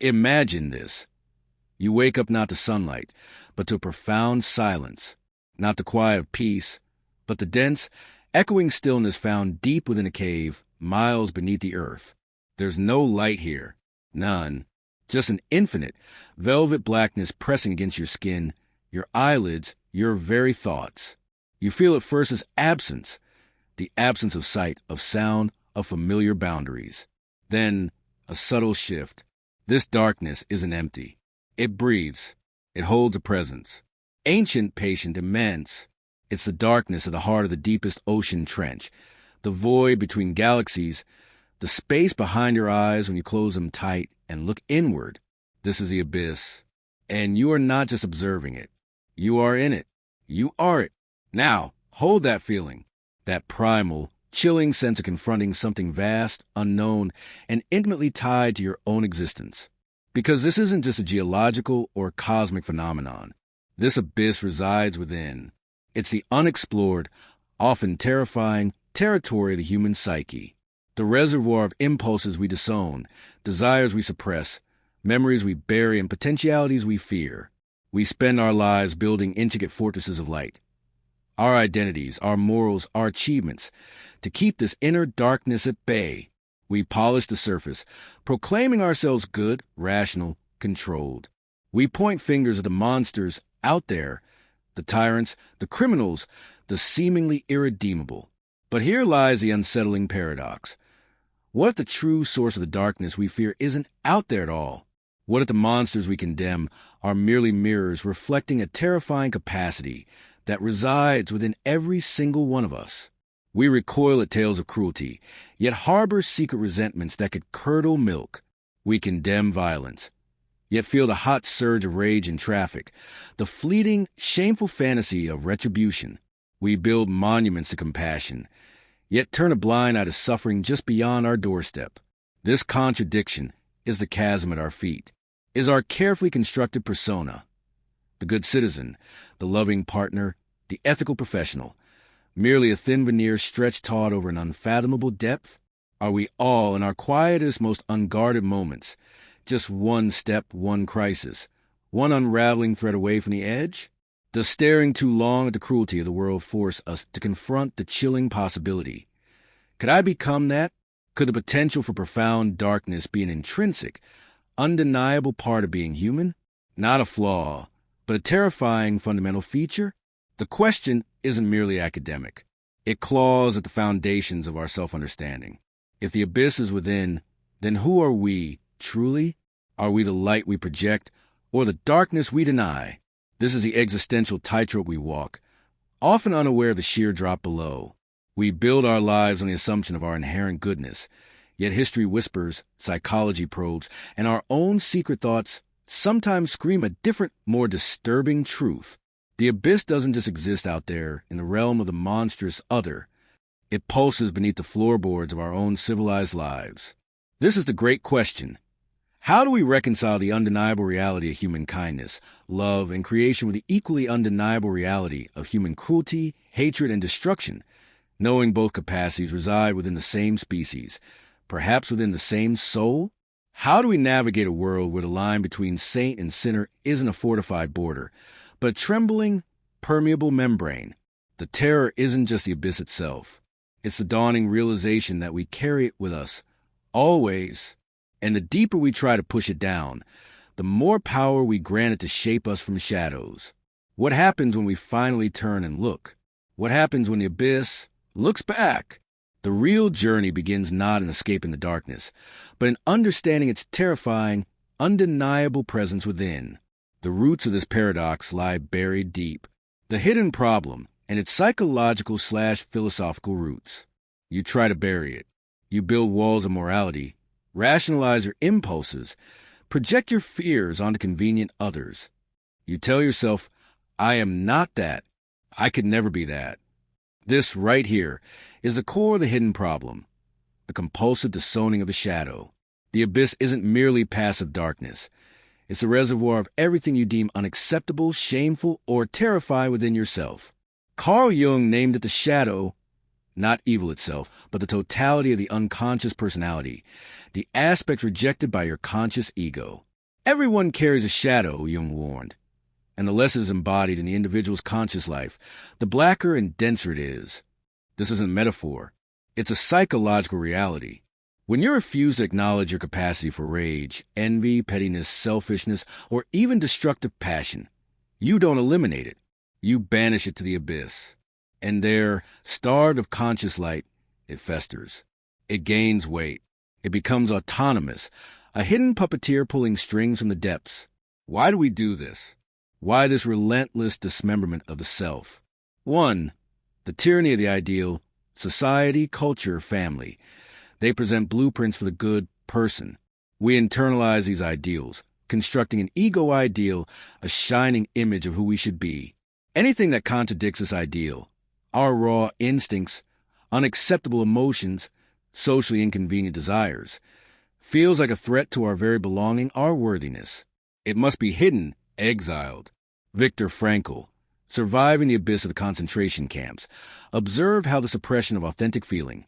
Imagine this. You wake up not to sunlight, but to profound silence, not the quiet of peace, but the dense, echoing stillness found deep within a cave, miles beneath the earth. There's no light here, none, just an infinite, velvet blackness pressing against your skin, your eyelids, your very thoughts. You feel at first as absence, the absence of sight, of sound, of familiar boundaries. Then, a subtle shift. This darkness isn't empty. It breathes. It holds a presence. Ancient, patient, immense. It's the darkness at the heart of the deepest ocean trench, the void between galaxies, the space behind your eyes when you close them tight and look inward. This is the abyss. And you are not just observing it. You are in it. You are it. Now, hold that feeling, that primal, chilling sense of confronting something vast, unknown, and intimately tied to your own existence. Because this isn't just a geological or cosmic phenomenon. This abyss resides within. It's the unexplored, often terrifying, territory of the human psyche. The reservoir of impulses we disown, desires we suppress, memories we bury, and potentialities we fear. We spend our lives building intricate fortresses of light. Our identities, our morals, our achievements. To keep this inner darkness at bay, we polish the surface, proclaiming ourselves good, rational, controlled. We point fingers at the monsters out there, the tyrants, the criminals, the seemingly irredeemable. But here lies the unsettling paradox. What if the true source of the darkness we fear isn't out there at all? What if the monsters we condemn are merely mirrors reflecting a terrifying capacity that resides within every single one of us? We recoil at tales of cruelty, yet harbor secret resentments that could curdle milk. We condemn violence, yet feel the hot surge of rage in traffic, the fleeting, shameful fantasy of retribution. We build monuments to compassion, yet turn a blind eye to suffering just beyond our doorstep. This contradiction is the chasm at our feet, is our carefully constructed persona. The good citizen, the loving partner, the ethical professional, merely a thin veneer stretched taut over an unfathomable depth? Are we all, in our quietest, most unguarded moments, just one step, one crisis, one unraveling thread away from the edge? Does staring too long at the cruelty of the world force us to confront the chilling possibility? Could I become that? Could the potential for profound darkness be an intrinsic, undeniable part of being human? Not a flaw, but a terrifying fundamental feature? The question isn't merely academic. It claws at the foundations of our self-understanding. If the abyss is within, then who are we, truly? Are we the light we project, or the darkness we deny? This is the existential tightrope we walk, often unaware of the sheer drop below. We build our lives on the assumption of our inherent goodness, yet history whispers, psychology probes, and our own secret thoughts sometimes scream a different, more disturbing truth. The abyss doesn't just exist out there in the realm of the monstrous other. It pulses beneath the floorboards of our own civilized lives. This is the great question. How do we reconcile the undeniable reality of human kindness, love, and creation with the equally undeniable reality of human cruelty, hatred, and destruction, knowing both capacities reside within the same species, perhaps within the same soul? How do we navigate a world where the line between saint and sinner isn't a fortified border, but a trembling, permeable membrane? The terror isn't just the abyss itself. It's the dawning realization that we carry it with us, always. And the deeper we try to push it down, the more power we grant it to shape us from shadows. What happens when we finally turn and look? What happens when the abyss looks back? The real journey begins not in escaping the darkness, but in understanding its terrifying, undeniable presence within. The roots of this paradox lie buried deep. The hidden problem and its psychological/philosophical roots. You try to bury it. You build walls of morality, rationalize your impulses, project your fears onto convenient others. You tell yourself, I am not that. I could never be that. This right here is the core of the hidden problem, the compulsive disowning of the shadow. The abyss isn't merely passive darkness. It's a reservoir of everything you deem unacceptable, shameful, or terrifying within yourself. Carl Jung named it the shadow, not evil itself, but the totality of the unconscious personality, the aspects rejected by your conscious ego. Everyone carries a shadow, Jung warned, and the less it is embodied in the individual's conscious life, the blacker and denser it is. This isn't a metaphor. It's a psychological reality. When you refuse to acknowledge your capacity for rage, envy, pettiness, selfishness, or even destructive passion, you don't eliminate it. You banish it to the abyss. And there, starved of conscious light, it festers. It gains weight. It becomes autonomous, a hidden puppeteer pulling strings from the depths. Why do we do this? Why this relentless dismemberment of the self? 1. The tyranny of the ideal, society, culture, family. They present blueprints for the good person. We internalize these ideals, constructing an ego ideal, a shining image of who we should be. Anything that contradicts this ideal, our raw instincts, unacceptable emotions, socially inconvenient desires, feels like a threat to our very belonging, our worthiness. It must be hidden, exiled. Viktor Frankl, surviving the abyss of the concentration camps, observed how the suppression of authentic feeling,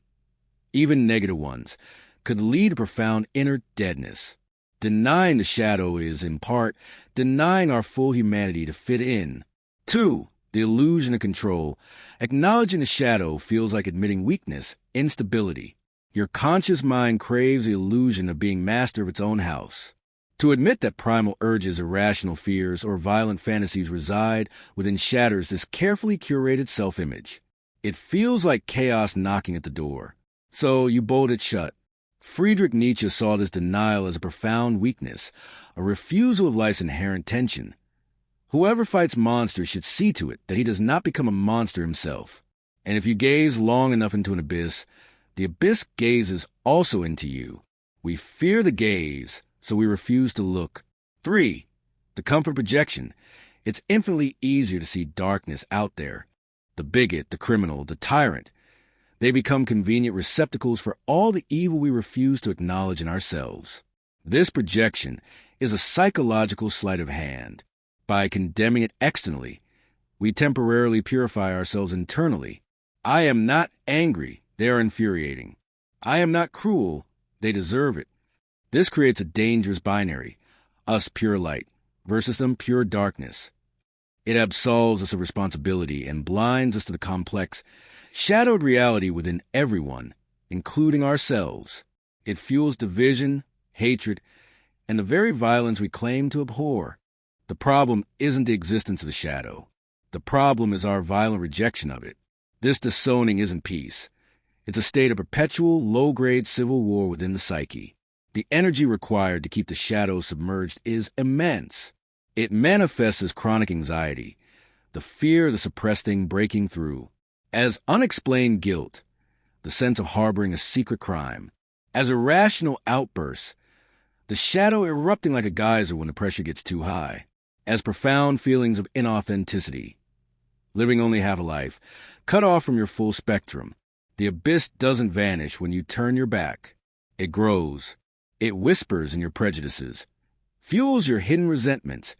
even negative ones, could lead to profound inner deadness. Denying the shadow is, in part, denying our full humanity to fit in. 2. The illusion of control. Acknowledging the shadow feels like admitting weakness, instability. Your conscious mind craves the illusion of being master of its own house. To admit that primal urges, irrational fears, or violent fantasies reside within shatters this carefully curated self-image. It feels like chaos knocking at the door. So you bolt it shut. Friedrich Nietzsche saw this denial as a profound weakness, a refusal of life's inherent tension. Whoever fights monsters should see to it that he does not become a monster himself. And if you gaze long enough into an abyss, the abyss gazes also into you. We fear the gaze, so we refuse to look. 3. The comfort projection. It's infinitely easier to see darkness out there. The bigot, the criminal, the tyrant. They become convenient receptacles for all the evil we refuse to acknowledge in ourselves. This projection is a psychological sleight of hand. By condemning it externally, we temporarily purify ourselves internally. I am not angry, they are infuriating. I am not cruel, they deserve it. This creates a dangerous binary, us pure light versus them pure darkness. It absolves us of responsibility and blinds us to the complex, shadowed reality within everyone, including ourselves. It fuels division, hatred, and the very violence we claim to abhor. The problem isn't the existence of the shadow. The problem is our violent rejection of it. This disowning isn't peace. It's a state of perpetual, low-grade civil war within the psyche. The energy required to keep the shadow submerged is immense. It manifests as chronic anxiety, the fear of the suppressed thing breaking through, as unexplained guilt, the sense of harboring a secret crime, as irrational outbursts, the shadow erupting like a geyser when the pressure gets too high, as profound feelings of inauthenticity, living only half a life, cut off from your full spectrum. The abyss doesn't vanish when you turn your back. It grows. It whispers in your prejudices, fuels your hidden resentments,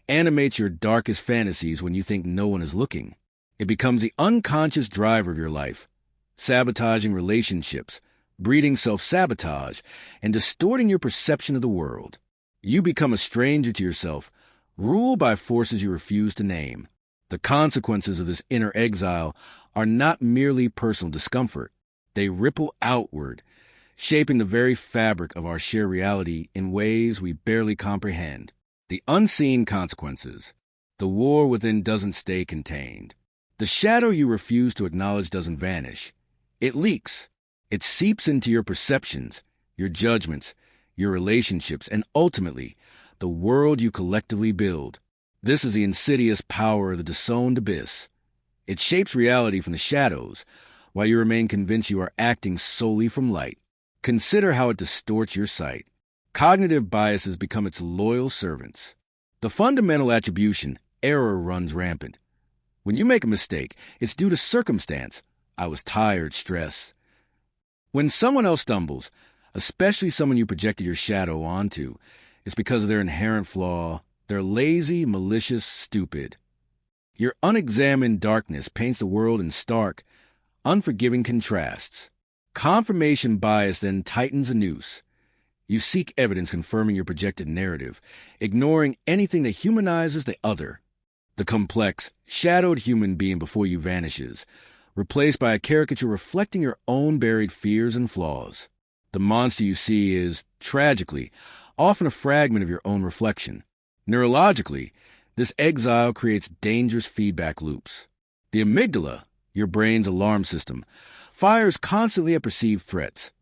animates your darkest fantasies when you think no one is looking. It becomes the unconscious driver of your life, sabotaging relationships, breeding self-sabotage, and distorting your perception of the world. You become a stranger to yourself, ruled by forces you refuse to name. The consequences of this inner exile are not merely personal discomfort. They ripple outward, shaping the very fabric of our shared reality in ways we barely comprehend. The unseen consequences. The war within doesn't stay contained. The shadow you refuse to acknowledge doesn't vanish. It leaks. It seeps into your perceptions, your judgments, your relationships, and ultimately, the world you collectively build. This is the insidious power of the disowned abyss. It shapes reality from the shadows, while you remain convinced you are acting solely from light. Consider how it distorts your sight. Cognitive biases become its loyal servants. The fundamental attribution, error, runs rampant. When you make a mistake, it's due to circumstance. I was tired, stress. When someone else stumbles, especially someone you projected your shadow onto, it's because of their inherent flaw. They're lazy, malicious, stupid. Your unexamined darkness paints the world in stark, unforgiving contrasts. Confirmation bias then tightens a noose. You seek evidence confirming your projected narrative, ignoring anything that humanizes the other. The complex, shadowed human being before you vanishes, replaced by a caricature reflecting your own buried fears and flaws. The monster you see is, tragically, often a fragment of your own reflection. Neurologically, this exile creates dangerous feedback loops. The amygdala, your brain's alarm system, fires constantly at perceived threats,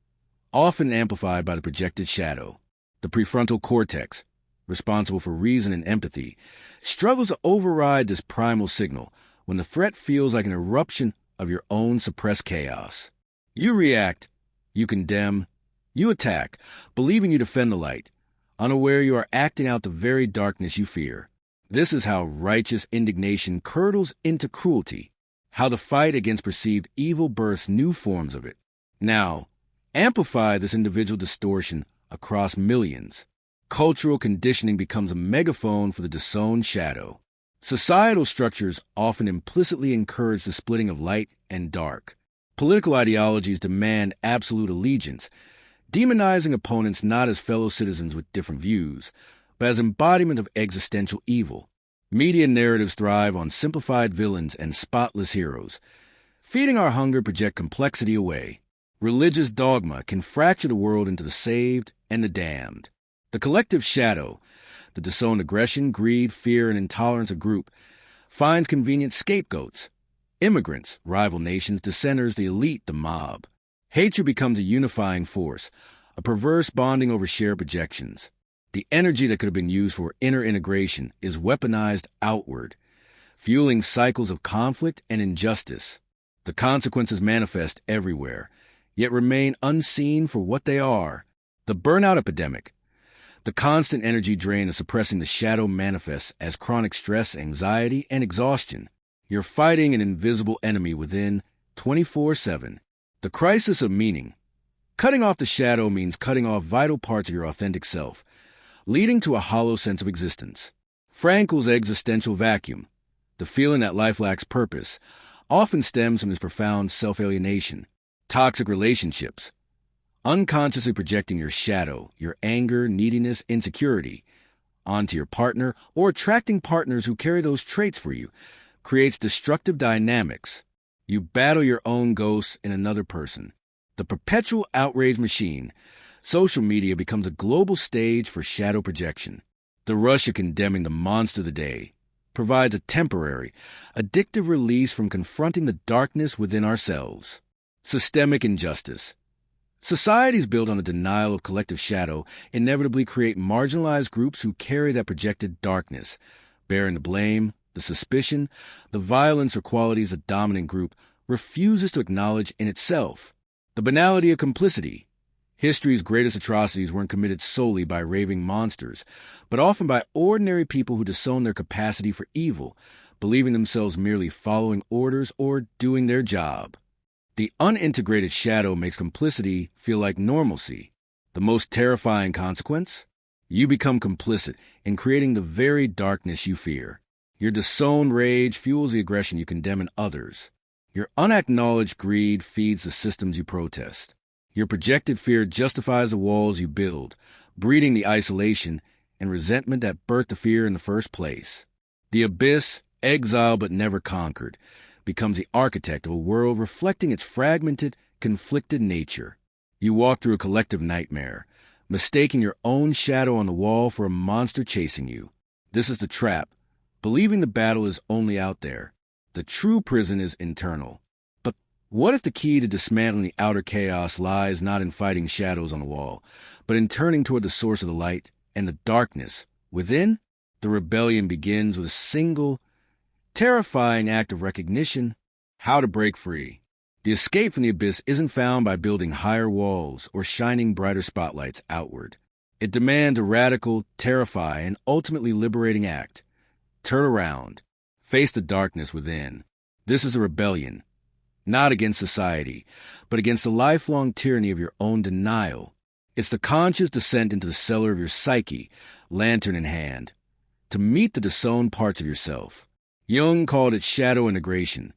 often amplified by the projected shadow. The prefrontal cortex, responsible for reason and empathy, struggles to override this primal signal when the threat feels like an eruption of your own suppressed chaos. You react, you condemn, you attack, believing you defend the light, unaware you are acting out the very darkness you fear. This is how righteous indignation curdles into cruelty, how the fight against perceived evil births new forms of it. Now, amplify this individual distortion across millions. Cultural conditioning becomes a megaphone for the disowned shadow. Societal structures often implicitly encourage the splitting of light and dark. Political ideologies demand absolute allegiance, demonizing opponents not as fellow citizens with different views, but as embodiment of existential evil. Media narratives thrive on simplified villains and spotless heroes. Feeding our hunger project complexity away. Religious dogma can fracture the world into the saved and the damned. The collective shadow, the disowned aggression, greed, fear, and intolerance of group, finds convenient scapegoats. Immigrants, rival nations, dissenters, the elite, the mob. Hatred becomes a unifying force, a perverse bonding over shared projections. The energy that could have been used for inner integration is weaponized outward, fueling cycles of conflict and injustice. The consequences manifest everywhere, yet remain unseen for what they are. The burnout epidemic. The constant energy drain of suppressing the shadow manifests as chronic stress, anxiety, and exhaustion. You're fighting an invisible enemy within 24/7. The crisis of meaning. Cutting off the shadow means cutting off vital parts of your authentic self, leading to a hollow sense of existence. Frankl's existential vacuum, the feeling that life lacks purpose, often stems from his profound self-alienation. Toxic relationships. Unconsciously projecting your shadow, your anger, neediness, insecurity, onto your partner, or attracting partners who carry those traits for you, creates destructive dynamics. You battle your own ghosts in another person. The perpetual outrage machine. Social media becomes a global stage for shadow projection. The rush of condemning the monster of the day provides a temporary, addictive release from confronting the darkness within ourselves. Systemic injustice. Societies built on the denial of collective shadow inevitably create marginalized groups who carry that projected darkness, bearing the blame, the suspicion, the violence or qualities the dominant group refuses to acknowledge in itself. The banality of complicity. History's greatest atrocities weren't committed solely by raving monsters, but often by ordinary people who disown their capacity for evil, believing themselves merely following orders or doing their job. The unintegrated shadow makes complicity feel like normalcy. The most terrifying consequence? You become complicit in creating the very darkness you fear. Your disowned rage fuels the aggression you condemn in others. Your unacknowledged greed feeds the systems you protest. Your projected fear justifies the walls you build, breeding the isolation and resentment that birthed the fear in the first place. The abyss, exiled but never conquered, becomes the architect of a world reflecting its fragmented, conflicted nature. You walk through a collective nightmare, mistaking your own shadow on the wall for a monster chasing you. This is the trap, believing the battle is only out there. The true prison is internal. But what if the key to dismantling the outer chaos lies not in fighting shadows on the wall, but in turning toward the source of the light and the darkness within? The rebellion begins with a single, terrifying act of recognition: how to break free. The escape from the abyss isn't found by building higher walls or shining brighter spotlights outward. It demands a radical, terrifying, and ultimately liberating act. Turn around. Face the darkness within. This is a rebellion, not against society, but against the lifelong tyranny of your own denial. It's the conscious descent into the cellar of your psyche, lantern in hand, to meet the disowned parts of yourself. Jung called it shadow integration,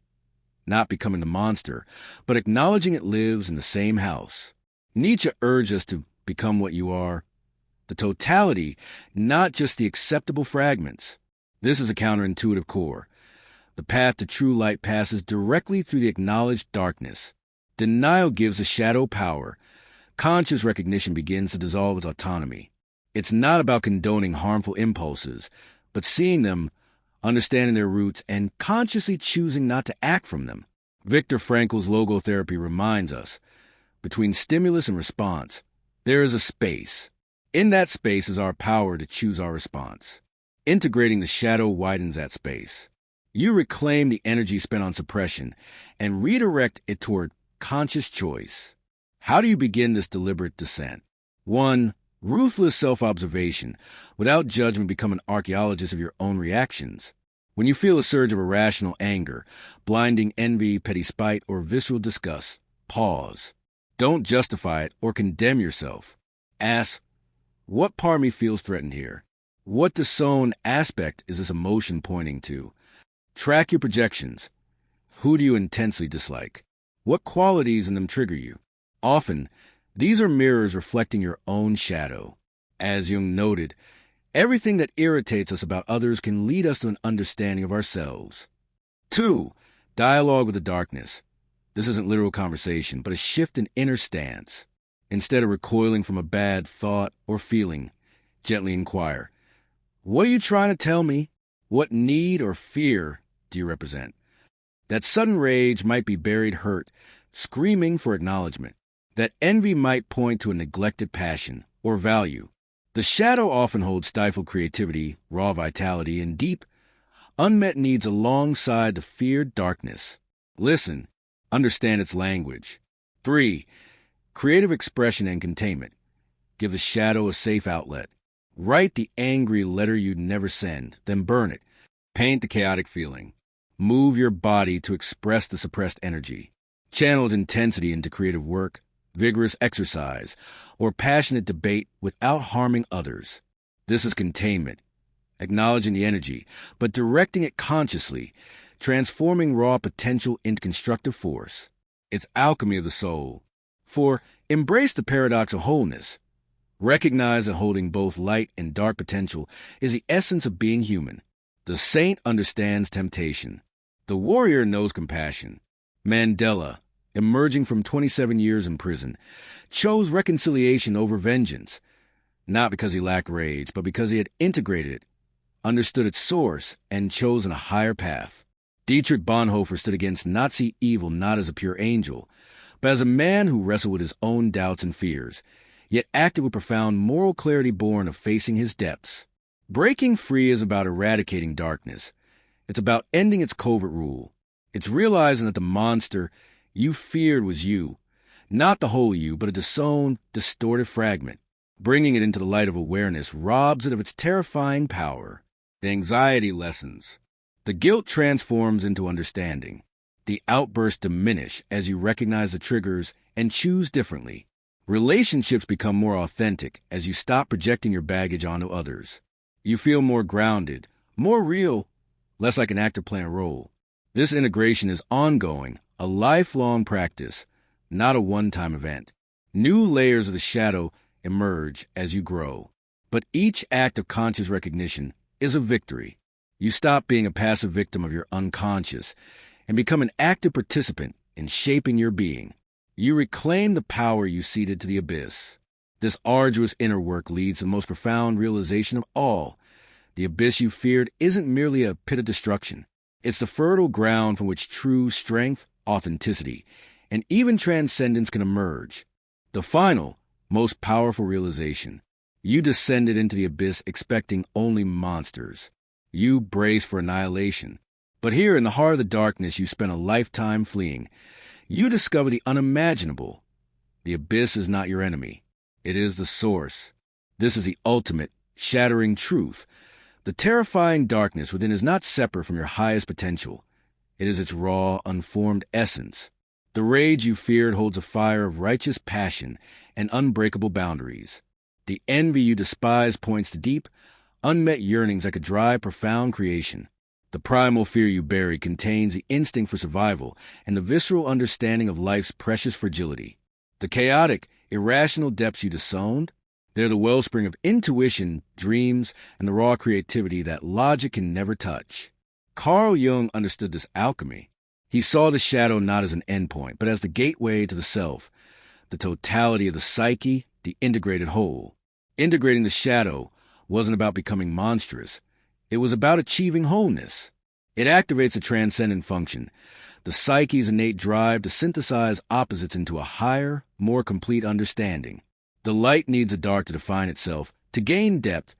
not becoming the monster, but acknowledging it lives in the same house. Nietzsche urged us to become what you are. The totality, not just the acceptable fragments. This is a counterintuitive core. The path to true light passes directly through the acknowledged darkness. Denial gives the shadow power. Conscious recognition begins to dissolve its autonomy. It's not about condoning harmful impulses, but seeing them, understanding their roots, and consciously choosing not to act from them. Viktor Frankl's logotherapy reminds us, between stimulus and response, there is a space. In that space is our power to choose our response. Integrating the shadow widens that space. You reclaim the energy spent on suppression and redirect it toward conscious choice. How do you begin this deliberate descent? 1. Ruthless self-observation. Without judgment, become an archaeologist of your own reactions. When you feel a surge of irrational anger, blinding envy, petty spite, or visceral disgust, pause. Don't justify it or condemn yourself. Ask, what part of me feels threatened here? What disowned aspect is this emotion pointing to? Track your projections. Who do you intensely dislike? What qualities in them trigger you? Often, these are mirrors reflecting your own shadow. As Jung noted, everything that irritates us about others can lead us to an understanding of ourselves. 2. Dialogue with the darkness. This isn't literal conversation, but a shift in inner stance. Instead of recoiling from a bad thought or feeling, gently inquire, what are you trying to tell me? What need or fear do you represent? That sudden rage might be buried hurt, screaming for acknowledgement. That envy might point to a neglected passion or value. The shadow often holds stifled creativity, raw vitality, and deep, unmet needs alongside the feared darkness. Listen, understand its language. 3. Creative expression and containment. Give the shadow a safe outlet. Write the angry letter you'd never send, then burn it. Paint the chaotic feeling. Move your body to express the suppressed energy. Channel intensity into creative work, vigorous exercise, or passionate debate without harming others. This is containment, acknowledging the energy, but directing it consciously, transforming raw potential into constructive force. It's alchemy of the soul. 4. Embrace the paradox of wholeness. Recognize that holding both light and dark potential is the essence of being human. The saint understands temptation. The warrior knows compassion. Mandela, emerging from 27 years in prison, chose reconciliation over vengeance, not because he lacked rage, but because he had integrated it, understood its source, and chosen a higher path. Dietrich Bonhoeffer stood against Nazi evil not as a pure angel, but as a man who wrestled with his own doubts and fears, yet acted with profound moral clarity born of facing his depths. Breaking free is about eradicating darkness. It's about ending its covert rule. It's realizing that the monster you feared was you, not the whole you, but a disowned, distorted fragment. Bringing it into the light of awareness robs it of its terrifying power. The anxiety lessens. The guilt transforms into understanding. The outbursts diminish as you recognize the triggers and choose differently. Relationships become more authentic as you stop projecting your baggage onto others. You feel more grounded, more real, less like an actor playing a role. This integration is ongoing, a lifelong practice, not a one-time event. New layers of the shadow emerge as you grow. But each act of conscious recognition is a victory. You stop being a passive victim of your unconscious and become an active participant in shaping your being. You reclaim the power you ceded to the abyss. This arduous inner work leads to the most profound realization of all. The abyss you feared isn't merely a pit of destruction. It's the fertile ground from which true strength, authenticity, and even transcendence can emerge. The final, most powerful realization. You descended into the abyss expecting only monsters. You braced for annihilation. But here in the heart of the darkness you spent a lifetime fleeing. You discover the unimaginable. The abyss is not your enemy. It is the source. This is the ultimate, shattering truth. The terrifying darkness within is not separate from your highest potential. It is its raw, unformed essence. The rage you feared holds a fire of righteous passion and unbreakable boundaries. The envy you despise points to deep, unmet yearnings like a dry, profound creation. The primal fear you bury contains the instinct for survival and the visceral understanding of life's precious fragility. The chaotic, irrational depths you disowned. They're the wellspring of intuition, dreams, and the raw creativity that logic can never touch. Carl Jung understood this alchemy. He saw the shadow not as an endpoint, but as the gateway to the self, the totality of the psyche, the integrated whole. Integrating the shadow wasn't about becoming monstrous. It was about achieving wholeness. It activates a transcendent function, the psyche's innate drive to synthesize opposites into a higher, more complete understanding. The light needs a dark to define itself, to gain depth,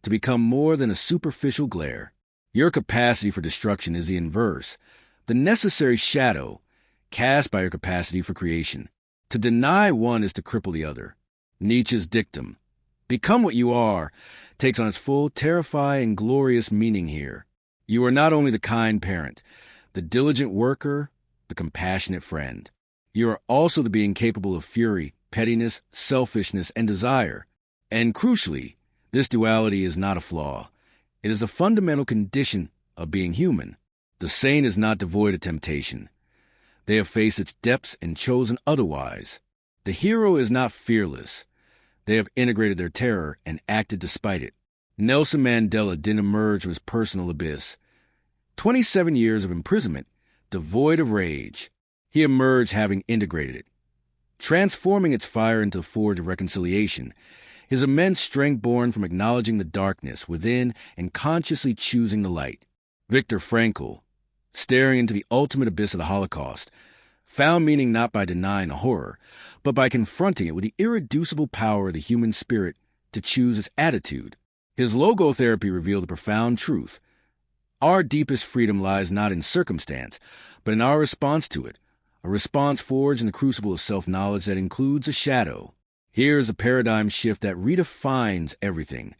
to become more than a superficial glare. Your capacity for destruction is the inverse, the necessary shadow cast by your capacity for creation. To deny one is to cripple the other. Nietzsche's dictum, "Become what you are," takes on its full, terrifying, glorious meaning here. You are not only the kind parent, the diligent worker, the compassionate friend. You are also the being capable of fury, pettiness, selfishness, and desire. And crucially, this duality is not a flaw. It is a fundamental condition of being human. The saint is not devoid of temptation. They have faced its depths and chosen otherwise. The hero is not fearless. They have integrated their terror and acted despite it. Nelson Mandela didn't emerge from his personal abyss. 27 years of imprisonment, devoid of rage. He emerged having integrated it, transforming its fire into a forge of reconciliation, his immense strength born from acknowledging the darkness within and consciously choosing the light. Viktor Frankl, staring into the ultimate abyss of the Holocaust, found meaning not by denying the horror, but by confronting it with the irreducible power of the human spirit to choose its attitude. His logotherapy revealed a profound truth. Our deepest freedom lies not in circumstance, but in our response to it, a response forged in the crucible of self-knowledge that includes a shadow. Here is a paradigm shift that redefines everything.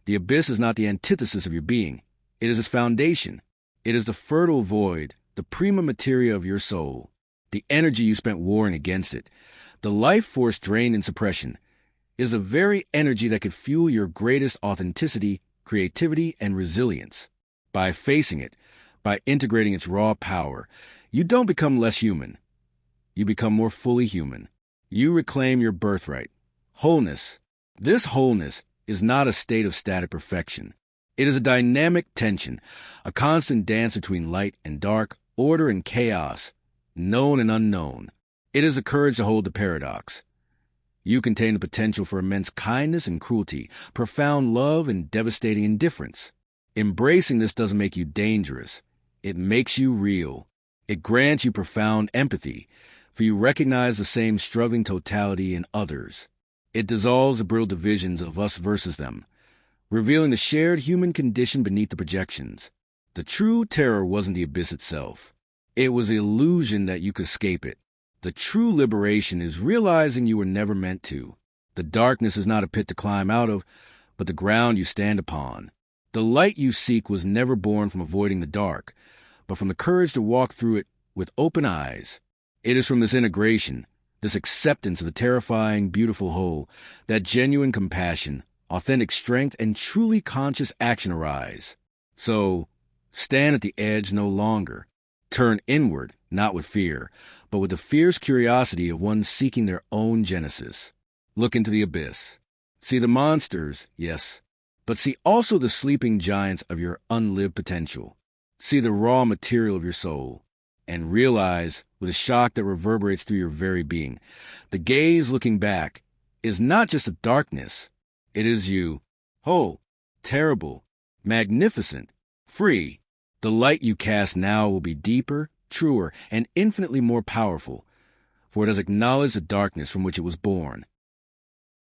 The abyss is not the antithesis of your being. It is its foundation. It is the fertile void, the prima materia of your soul, the energy you spent warring against it. The life force drained in suppression is the very energy that could fuel your greatest authenticity, creativity, and resilience. By facing it, by integrating its raw power, you don't become less human. You become more fully human. You reclaim your birthright. Wholeness. This wholeness is not a state of static perfection. It is a dynamic tension, a constant dance between light and dark, order and chaos, known and unknown. It is the courage to hold the paradox. You contain the potential for immense kindness and cruelty, profound love and devastating indifference. Embracing this doesn't make you dangerous. It makes you real. It grants you profound empathy, for you recognize the same struggling totality in others. It dissolves the brittle divisions of us versus them, revealing the shared human condition beneath the projections. The true terror wasn't the abyss itself. It was the illusion that you could escape it. The true liberation is realizing you were never meant to. The darkness is not a pit to climb out of, but the ground you stand upon. The light you seek was never born from avoiding the dark, but from the courage to walk through it with open eyes. It is from this integration, this acceptance of the terrifying, beautiful whole, that genuine compassion, authentic strength, and truly conscious action arise. So, stand at the edge no longer. Turn inward, not with fear, but with the fierce curiosity of one seeking their own genesis. Look into the abyss. See the monsters, yes, but see also the sleeping giants of your unlived potential. See the raw material of your soul, and realize, with a shock that reverberates through your very being, the gaze looking back is not just a darkness. It is you, whole, terrible, magnificent, free. The light you cast now will be deeper, truer, and infinitely more powerful, for it has acknowledged the darkness from which it was born.